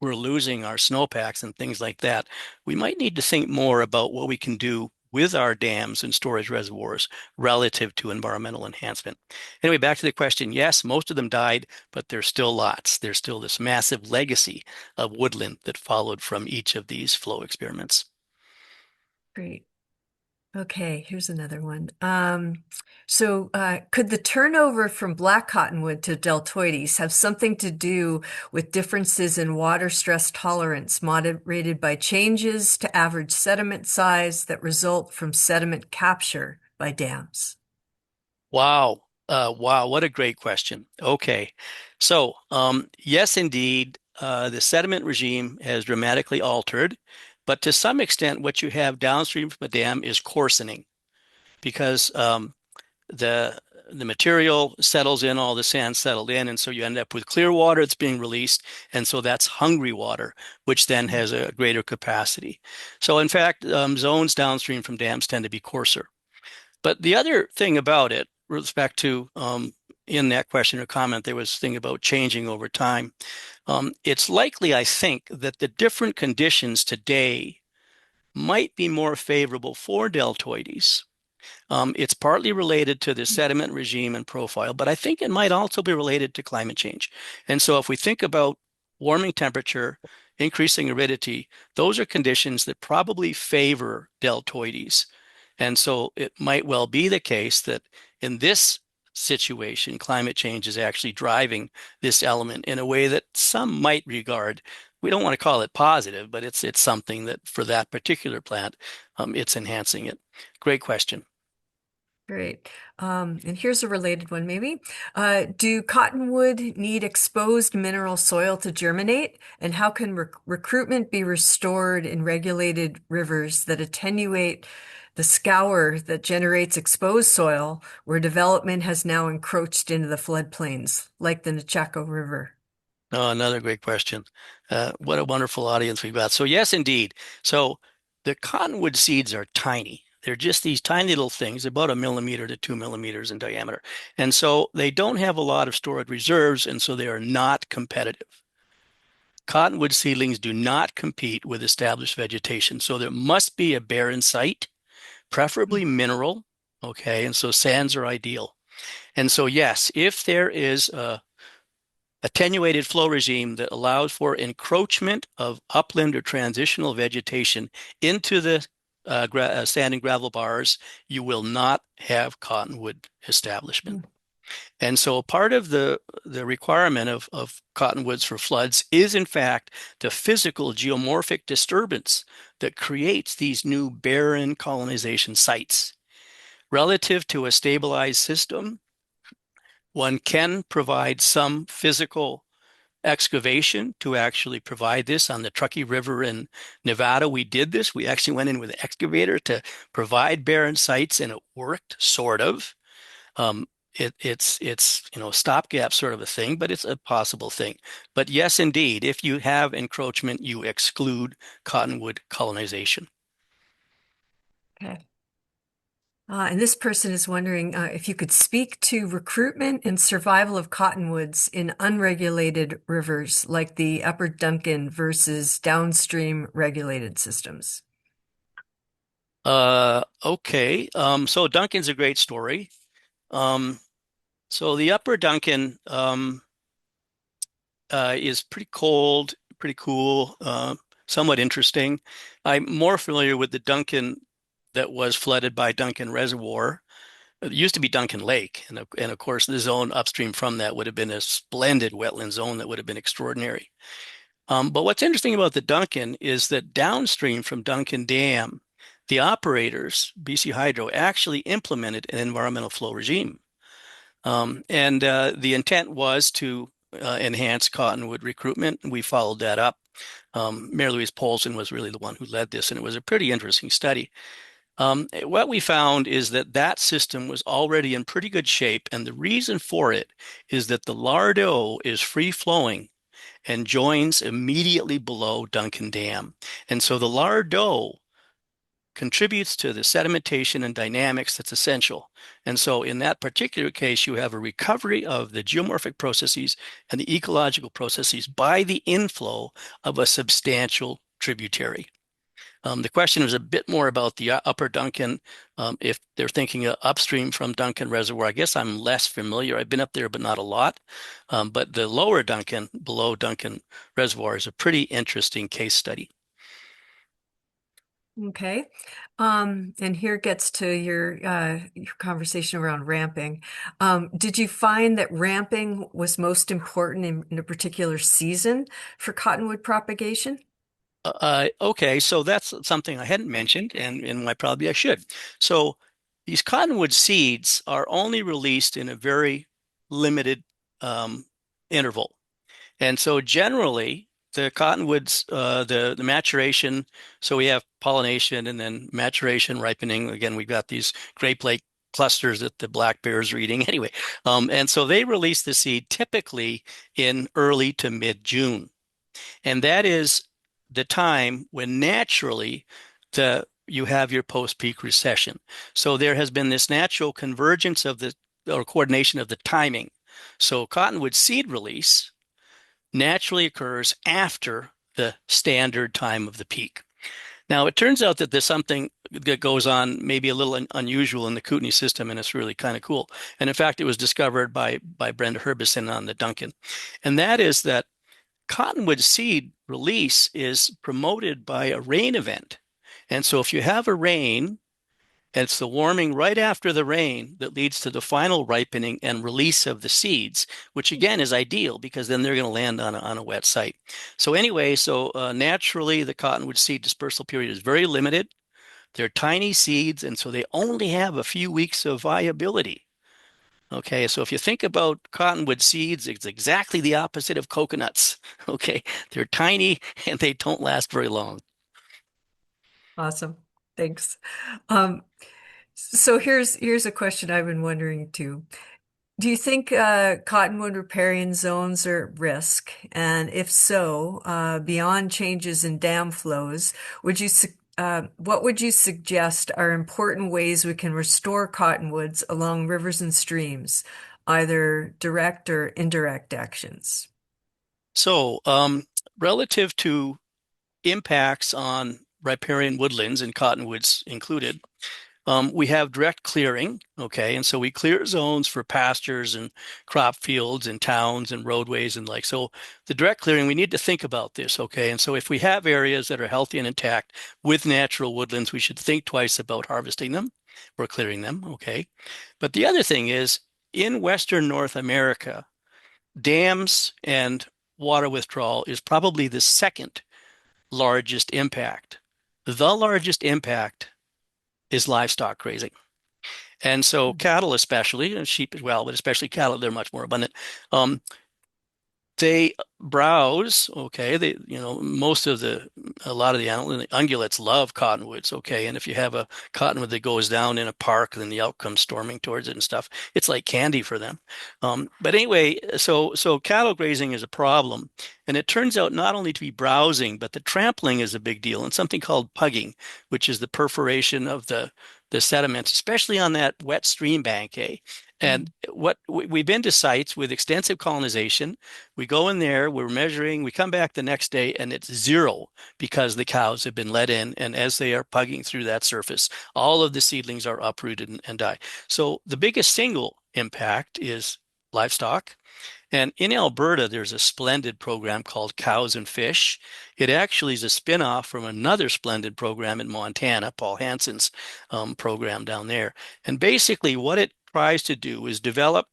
we're losing our snowpacks and things like that, we might need to think more about what we can do with our dams and storage reservoirs relative to environmental enhancement. Anyway, back to the question. Yes, most of them died, but there's still lots. There's still this massive legacy of woodland that followed from each of these flow experiments. great. Okay, here's another one. Could the turnover from black cottonwood to deltoides have something to do with differences in water stress tolerance moderated by changes to average sediment size that result from sediment capture by dams? Wow. Wow, what a great question. Okay. So, yes, indeed, the sediment regime has dramatically altered, but to some extent, what you have downstream from a dam is coarsening because the the material settles in, all the sand settled in, and so you end up with clear water that's being released, and so that's hungry water, which then has a greater capacity. So, in fact, zones downstream from dams tend to be coarser. But the other thing about it, with respect to in that question or comment, there was a thing about changing over time. It's likely, I think, that the different conditions today might be more favorable for deltoides. It's partly related to the sediment regime and profile, but I think it might also be related to climate change. And so if we think about warming temperature, increasing aridity, those are conditions that probably favor deltoides. And so it might well be the case that in this situation, climate change is actually driving this element in a way that some might regard. We don't want to call it positive, but it's something that for that particular plant, it's enhancing it. Great question. Great. And here's a related one, maybe. Do cottonwood need exposed mineral soil to germinate? And how can recruitment be restored in regulated rivers that attenuate the scour that generates exposed soil where development has now encroached into the floodplains, like the Nechaco River? Oh, another great question. What a wonderful audience we've got. So yes, indeed. So the cottonwood seeds are tiny. They're just these tiny little things, about a millimeter to 2 millimeters in diameter. And so they don't have a lot of stored reserves, and so they are not competitive. Cottonwood seedlings do not compete with established vegetation. So there must be a barren site, preferably mineral. Okay, and so sands are ideal. And so, yes, if there is a attenuated flow regime that allows for encroachment of upland or transitional vegetation into the sand and gravel bars, you will not have cottonwood establishment. And so part of the requirement of cottonwoods for floods is, in fact, the physical geomorphic disturbance that creates these new barren colonization sites. Relative to a stabilized system, one can provide some physical excavation to actually provide this. On the Truckee River in Nevada, we did this. We actually went in with an excavator to provide barren sites, and it worked, sort of. Um, it's stopgap sort of a thing, but it's a possible thing. But yes, indeed, if you have encroachment, you exclude cottonwood colonization. Okay. And this person is wondering if you could speak to recruitment and survival of cottonwoods in unregulated rivers like the Upper Duncan versus downstream regulated systems. Okay. So Duncan's a great story. Um, so the Upper Duncan is pretty cold, pretty cool, somewhat interesting. I'm more familiar with the Duncan that was flooded by Duncan Reservoir. It used to be Duncan Lake, and of course, the zone upstream from that would have been a splendid wetland zone that would have been extraordinary. But what's interesting about the Duncan is that downstream from Duncan Dam, the operators, BC Hydro, actually implemented an environmental flow regime. And the intent was to enhance cottonwood recruitment. We followed that up. Mary Louise Polson was really the one who led this, and it was a pretty interesting study. What we found is that that system was already in pretty good shape, and the reason for it is that the Lardo is free flowing and joins immediately below Duncan Dam. And so the Lardo contributes to the sedimentation and dynamics that's essential. And so in that particular case, you have a recovery of the geomorphic processes and the ecological processes by the inflow of a substantial tributary. The question is a bit more about the Upper Duncan. If they're thinking upstream from Duncan Reservoir, I guess I'm less familiar. I've been up there, but not a lot. But the Lower Duncan, below Duncan Reservoir, is a pretty interesting case study. Okay. And here gets to your conversation around ramping. Did you find that ramping was most important in a particular season for cottonwood propagation? Okay, so that's something I hadn't mentioned, and probably I should. So these cottonwood seeds are only released in a very limited um, interval. And so generally, the cottonwoods, the maturation, so we have pollination and then maturation, ripening. Again, we've got these grape lake clusters that the black bears are eating anyway. And so they release the seed typically in early to mid-June. And that is the time when naturally you have your post-peak recession. So there has been this natural convergence of the or coordination of the timing. So cottonwood seed release naturally occurs after the standard time of the peak. Now, it turns out that there's something that goes on maybe a little unusual in the Kootenai system, and it's really kind of cool. And in fact, it was discovered by Brenda Herbison on the Duncan. And that is that cottonwood seed release is promoted by a rain event. And so if you have a rain, it's the warming right after the rain that leads to the final ripening and release of the seeds, which again is ideal because then they're going to land on a wet site. So anyway, naturally the cottonwood seed dispersal period is very limited. They're tiny seeds, and so they only have a few weeks of viability. Okay, so if you think about cottonwood seeds, it's exactly the opposite of coconuts. Okay, they're tiny and they don't last very long. Awesome. Thanks. Um, so here's a question I've been wondering too. Do you think cottonwood riparian zones are at risk? And if so, beyond changes in dam flows, what would you suggest are important ways we can restore cottonwoods along rivers and streams, either direct or indirect actions? So, relative to impacts on riparian woodlands and cottonwoods included, we have direct clearing, okay, and so we clear zones for pastures and crop fields and towns and roadways and like so. The direct clearing, we need to think about this, okay, and so if we have areas that are healthy and intact with natural woodlands, we should think twice about harvesting them or clearing them, okay. But the other thing is in Western North America, dams and water withdrawal is probably the second largest impact. The largest impact is livestock grazing. And so cattle especially, and sheep as well, but especially cattle, they're much more abundant. Um, they browse, okay. A lot of the ungulates love cottonwoods, okay. And if you have a cottonwood that goes down in a park, then the elk come storming towards it and stuff. It's like candy for them. But anyway, so cattle grazing is a problem, and it turns out not only to be browsing, but the trampling is a big deal, and something called pugging, which is the perforation of the sediments, especially on that wet stream bank, eh? And what we've been to sites with extensive colonization. We go in there, we're measuring, we come back the next day, and it's zero because the cows have been let in. And as they are pugging through that surface, all of the seedlings are uprooted and die. So the biggest single impact is livestock. And in Alberta, there's a splendid program called Cows and Fish. It actually is a spinoff from another splendid program in Montana, Paul Hansen's program down there. And basically, what it tries to do is develop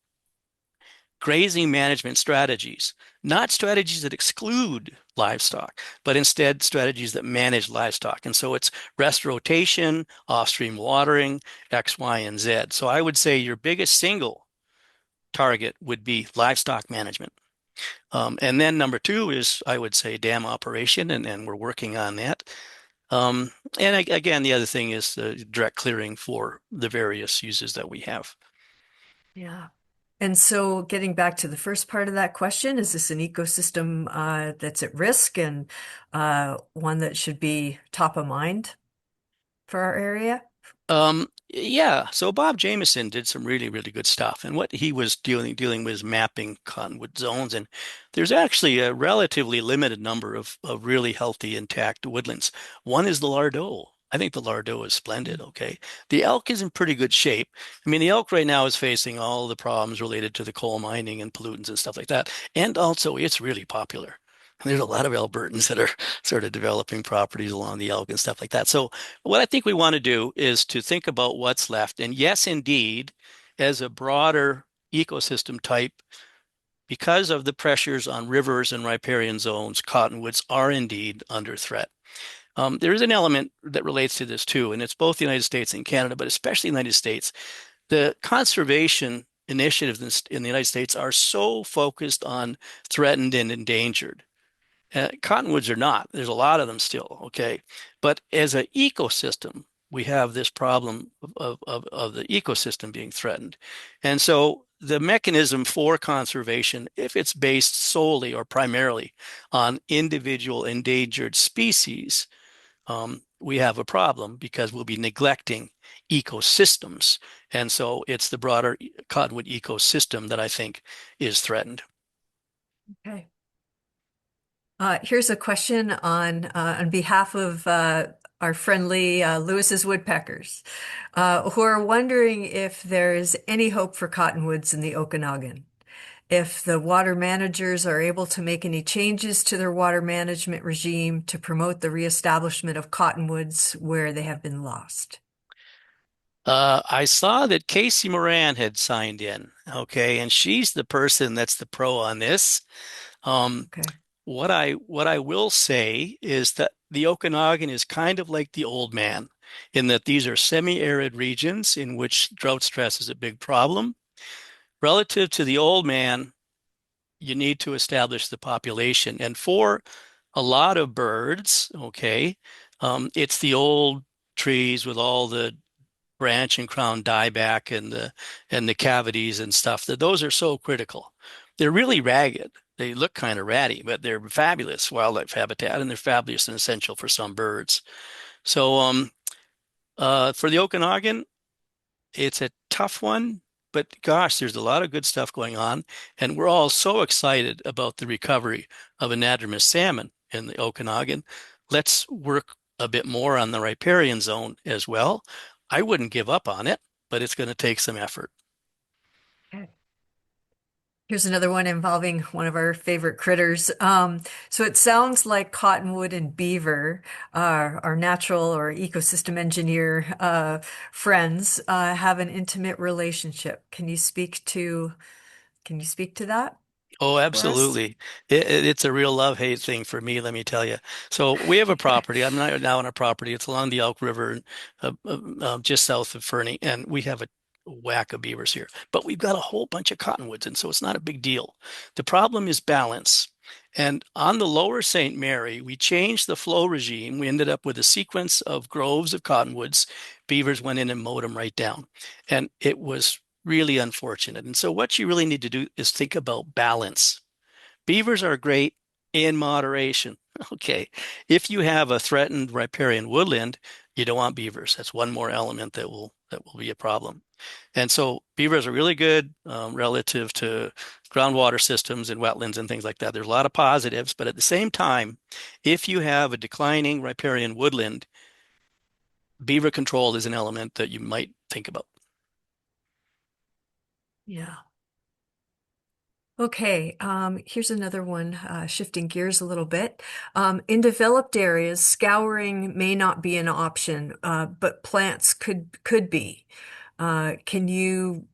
grazing management strategies, not strategies that exclude livestock, but instead strategies that manage livestock. And so it's rest rotation, off-stream watering, X, Y, and Z. So I would say your biggest single target would be livestock management. And then number two is, I would say, dam operation, and we're working on that. And again, the other thing is the direct clearing for the various uses that we have. Yeah. And so getting back to the first part of that question, is this an ecosystem that's at risk and one that should be top of mind for our area? Yeah, so Bob Jameson did some really, really good stuff. And what he was dealing with is mapping cottonwood zones. And there's actually a relatively limited number of really healthy, intact woodlands. One is the Lardo. I think the Lardo is splendid, okay? The elk is in pretty good shape. I mean, the elk right now is facing all the problems related to the coal mining and pollutants and stuff like that. And also, it's really popular. And there's a lot of Albertans that are sort of developing properties along the elk and stuff like that. So what I think we want to do is to think about what's left. And yes, indeed, as a broader ecosystem type, because of the pressures on rivers and riparian zones, cottonwoods are indeed under threat. There is an element that relates to this too, and it's both the United States and Canada, but especially the United States. The conservation initiatives in the United States are so focused on threatened and endangered. Cottonwoods are not. There's a lot of them still, okay? But as an ecosystem, we have this problem of the ecosystem being threatened. And so the mechanism for conservation, if it's based solely or primarily on individual endangered species, we have a problem because we'll be neglecting ecosystems. And so it's the broader cottonwood ecosystem that I think is threatened. Okay. Here's a question on behalf of our friendly Lewis's woodpeckers, who are wondering if there's any hope for cottonwoods in the Okanagan. If the water managers are able to make any changes to their water management regime to promote the reestablishment of cottonwoods where they have been lost. I saw that Casey Moran had signed in, okay, and she's the person that's the pro on this. Um, Okay. what I will say is that the Okanagan is kind of like the old man in that these are semi-arid regions in which drought stress is a big problem. Relative to the old man, you need to establish the population. And for a lot of birds, okay, it's the old trees with all the branch and crown dieback and the cavities and stuff that those are so critical. They're really ragged. They look kind of ratty, but they're fabulous wildlife habitat and they're fabulous and essential for some birds. So for the Okanagan, it's a tough one, but gosh, there's a lot of good stuff going on, and we're all so excited about the recovery of anadromous salmon in the Okanagan. Let's work a bit more on the riparian zone as well. I wouldn't give up on it, but it's going to take some effort. Okay. Here's another one involving one of our favorite critters. So it sounds like cottonwood and beaver, our natural or ecosystem engineer friends, have an intimate relationship. Can you speak to that Oh, for us? absolutely. It's a real love-hate thing for me, let me tell you. So we have a property. I'm not now on a property. It's along the Elk River, just south of Fernie, and we have a whack of beavers here. But we've got a whole bunch of cottonwoods, and so it's not a big deal. The problem is balance. And on the lower St. Mary, we changed the flow regime. We ended up with a sequence of groves of cottonwoods. Beavers went in and mowed them right down. And it was really unfortunate. And so what you really need to do is think about balance. Beavers are great in moderation. Okay. If you have a threatened riparian woodland, you don't want beavers. That's one more element that will be a problem. And so beavers are really good relative to groundwater systems and wetlands and things like that. There's a lot of positives, but at the same time, if you have a declining riparian woodland, beaver control is an element that you might think about. Yeah. Okay, here's another one, shifting gears a little bit. In developed areas, scouring may not be an option, but plants could be. Can you?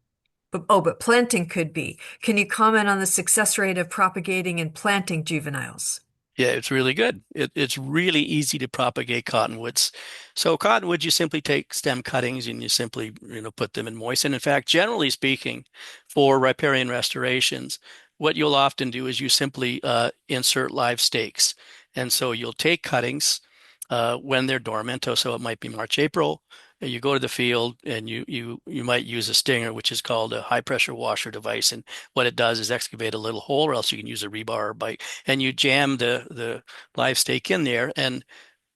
But planting could be. Can you comment on the success rate of propagating and planting juveniles? Yeah, it's really good. It's really easy to propagate cottonwoods. So cottonwoods, you simply take stem cuttings and you simply, put them in moist. And in fact, generally speaking, for riparian restorations, what you'll often do is you simply insert live stakes. And so you'll take cuttings when they're dormant. So it might be March, April. And you go to the field and you might use a stinger, which is called a high pressure washer device. And what it does is excavate a little hole, or else you can use a rebar or bite, and you jam the live stake in there, and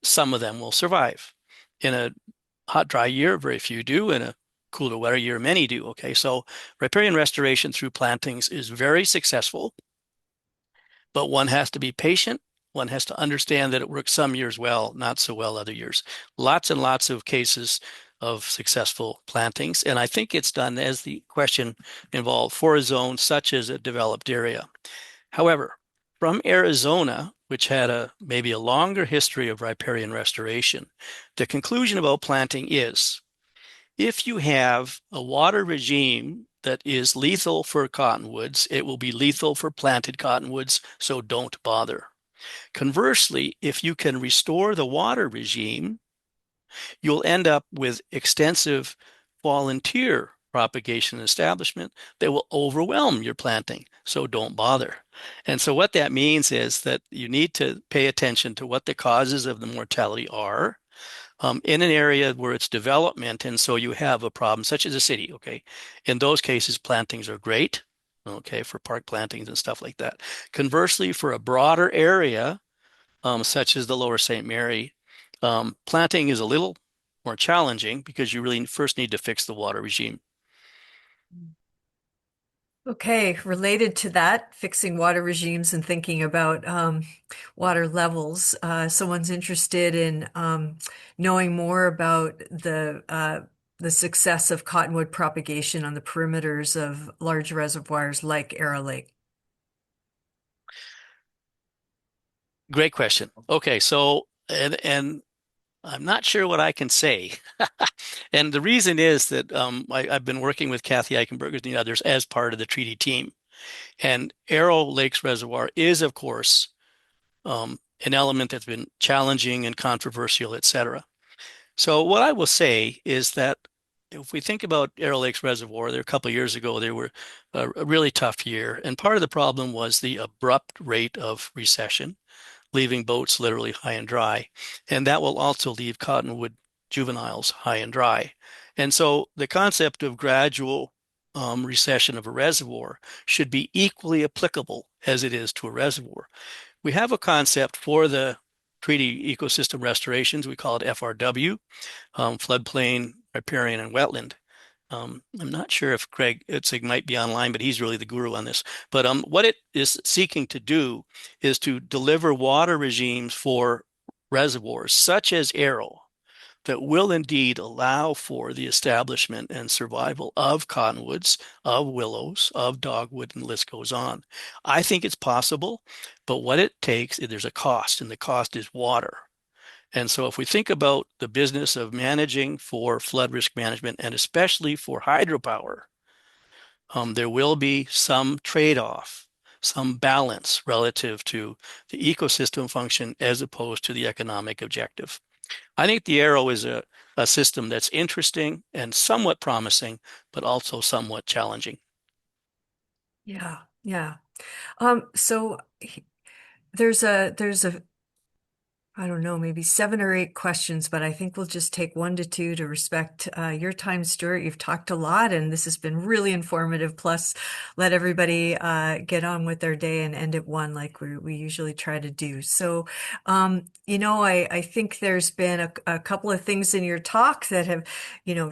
some of them will survive. In a hot, dry year, very few do. In a cooler, wetter year, many do. Okay, so riparian restoration through plantings is very successful, but one has to be patient. One has to understand that it works some years well, not so well other years. Lots and lots of cases of successful plantings. And I think it's done, as the question involved, for a zone such as a developed area. However, from Arizona, which had maybe a longer history of riparian restoration, the conclusion about planting is if you have a water regime that is lethal for cottonwoods, it will be lethal for planted cottonwoods, so don't bother. Conversely, if you can restore the water regime, you'll end up with extensive volunteer propagation and establishment that will overwhelm your planting. So don't bother. And so what that means is that you need to pay attention to what the causes of the mortality are in an area where it's development. And so you have a problem such as a city. Okay. In those cases, plantings are great. Okay. For park plantings and stuff like that. Conversely, for a broader area, such as the Lower St. Mary, planting is a little more challenging because you really first need to fix the water regime. Okay, related to that, fixing water regimes and thinking about water levels. Someone's interested in knowing more about the success of cottonwood propagation on the perimeters of large reservoirs like Arrow Lake. Great question. Okay, so and I'm not sure what I can say. And the reason is that I've been working with Kathy Eichenberger and the others as part of the treaty team. And Arrow Lakes Reservoir is, of course, an element that's been challenging and controversial, et cetera. So what I will say is that if we think about Arrow Lakes Reservoir, there a couple of years ago, they were a really tough year. And part of the problem was the abrupt rate of recession, leaving boats literally high and dry. And that will also leave cottonwood juveniles high and dry. And so the concept of gradual recession of a reservoir should be equally applicable as it is to a reservoir. We have a concept for the treaty ecosystem restorations. We call it FRW, floodplain, riparian, and wetland. I'm not sure if Craig Itzig might be online, but he's really the guru on this. But what it is seeking to do is to deliver water regimes for reservoirs such as Arrow that will indeed allow for the establishment and survival of cottonwoods, of willows, of dogwood, and the list goes on. I think it's possible, but what it takes, there's a cost, and the cost is water. And so if we think about the business of managing for flood risk management, and especially for hydropower, there will be some trade-off, some balance relative to the ecosystem function as opposed to the economic objective. I think the Arrow is a system that's interesting and somewhat promising, but also somewhat challenging. Yeah, yeah. So there's a I don't know, maybe 7 or 8 questions, but I think we'll just take 1 to 2 to respect your time, Stewart. You've talked a lot, and this has been really informative. Plus, let everybody get on with their day and end at 1 like we usually try to do. So, I think there's been a couple of things in your talk that have,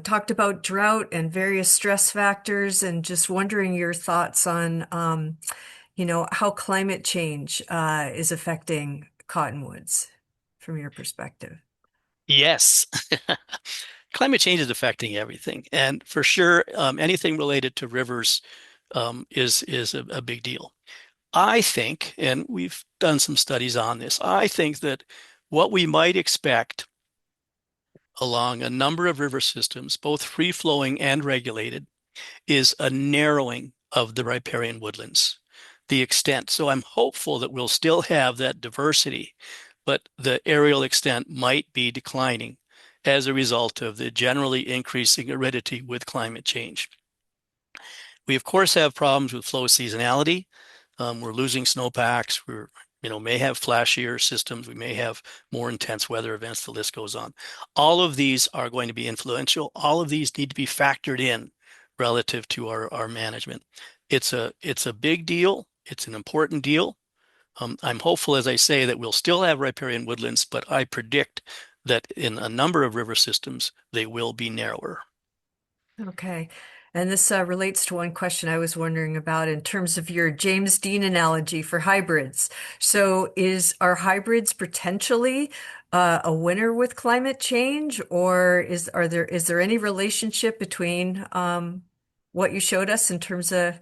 talked about drought and various stress factors, and just wondering your thoughts on, how climate change is affecting cottonwoods from your perspective. Yes, climate change is affecting everything, and for sure, anything related to rivers is a big deal. I think, and we've done some studies on this, I think that what we might expect along a number of river systems, both free-flowing and regulated, is a narrowing of the riparian woodlands, the extent. So I'm hopeful that we'll still have that diversity, but the aerial extent might be declining as a result of the generally increasing aridity with climate change. We, of course, have problems with flow seasonality. We're losing snowpacks. May have flashier systems. We may have more intense weather events. The list goes on. All of these are going to be influential. All of these need to be factored in relative to our management. It's a big deal. It's an important deal. I'm hopeful, as I say, that we'll still have riparian woodlands, but I predict that in a number of river systems, they will be narrower. Okay. And this relates to one question I was wondering about in terms of your James Dean analogy for hybrids. So are hybrids potentially a winner with climate change, or is there any relationship between what you showed us in terms of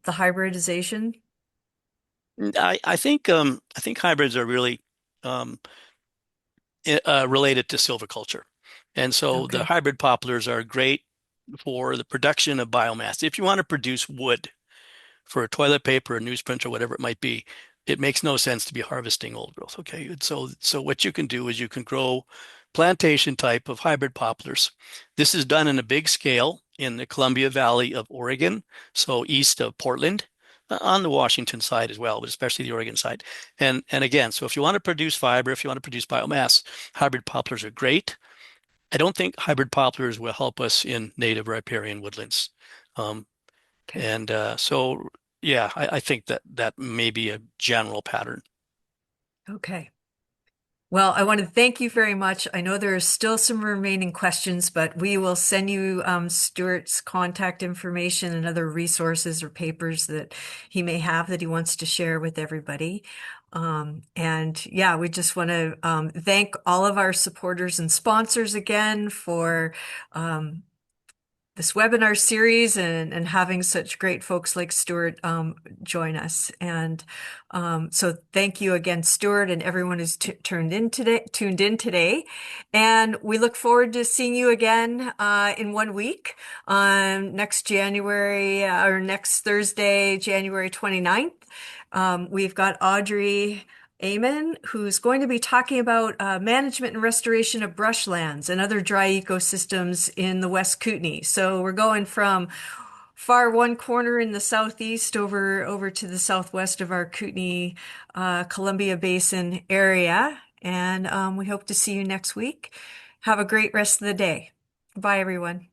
the hybridization? I think hybrids are really um, related to silviculture, and so the Okay. hybrid poplars are great for the production of biomass. If you want to produce wood for a toilet paper, a newsprint, or whatever it might be, it makes no sense to be harvesting old growth. Okay, and so what you can do is you can grow plantation type of hybrid poplars. This is done in a big scale in the Columbia Valley of Oregon, so east of Portland, on the Washington side as well, but especially the Oregon side. And again, so if you want to produce fiber, if you want to produce biomass, hybrid poplars are great. I don't think hybrid poplars will help us in native riparian woodlands. Um, Okay. and yeah, I think that may be a general pattern. Okay. Well, I want to thank you very much. I know there are still some remaining questions, but we will send you Stuart's contact information and other resources or papers that he may have that he wants to share with everybody. And yeah, we just want to thank all of our supporters and sponsors again for this webinar series and having such great folks like Stewart join us. And so thank you again, Stewart, and everyone who's tuned in today. And we look forward to seeing you again in 1 week on next January or next Thursday, January 29th. We've got Audrey Amen, who's going to be talking about management and restoration of brushlands and other dry ecosystems in the West Kootenay. So we're going from far one corner in the southeast over to the southwest of our Kootenay, Columbia Basin area. And we hope to see you next week. Have a great rest of the day. Bye, everyone.